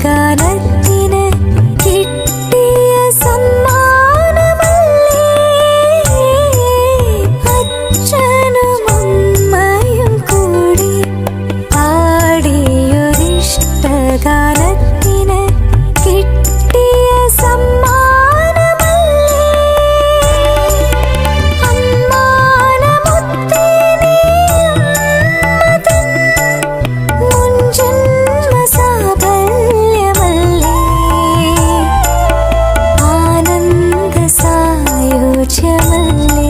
ഗാനത്തിന് കിട്ടിയ സമ്മാനമല്ലേ അച്ഛനും അമ്മയും കൂടി പാടിയൊരിഷ്ടഗാനത്തിന് കിട്ടിയ സമ്മാനമല്ലേ അമ്മാനമുത്തേ നീ അമ്മതൻ മുൻജന്മ സാഫല്യമല്ലേ ആനന്ദ സായുജ്യമല്ലേ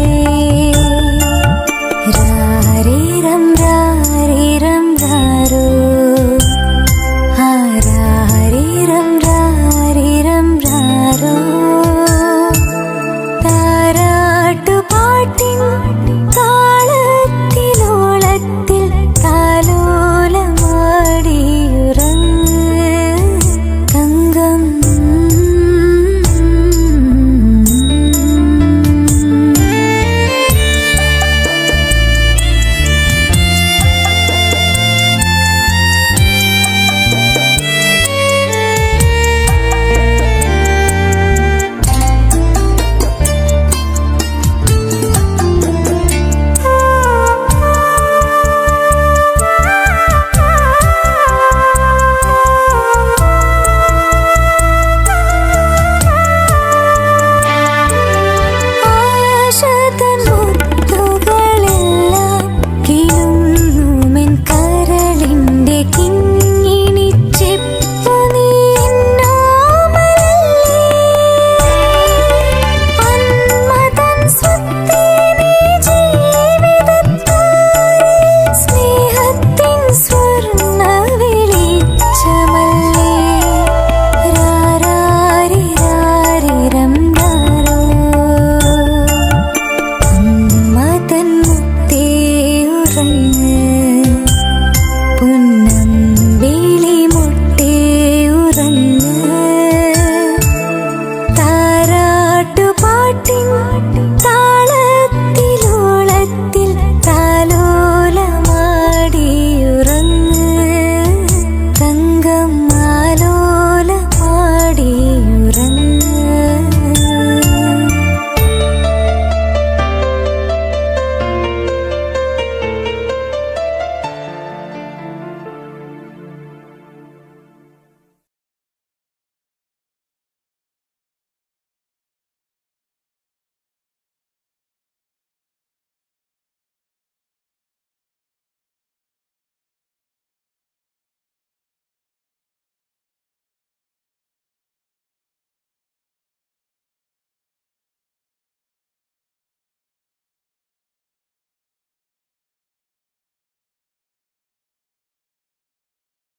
രാരീരം രാരീരം രാരോ ആരാരീരം രാരീരം രാരോ താരാട്ടുപാട്ടിൻ താളത്തിലോളത്തിൽ താലോലമാടിയുറങ്ങ് തങ്കം ആശതൻ മുത്തുകളെല്ലാം കിലുങ്ങുമെൻ കരളിന്റെ കിങ്ങിണി ചെപ്പു നീ എന്നോമലല്ലേ അന്മതൻ സ്വത്തേ നീ ജീവിതത്തായി സ്നേഹത്തിൻ സ്വർണ്ണ വെളിച്ചമല്ലേ രാരാരിരാരിരം രാരോ അമ്മതൻ മുത്തേ ഉറങ്ങ് പുന്നമ്പിളി മുട്ടേ ഉറങ്ങ് താരാട്ടുപാട്ടിൻ താളത്തിലോളത്തിൽ താലോലമാടിയുറങ്ങ് തങ്കം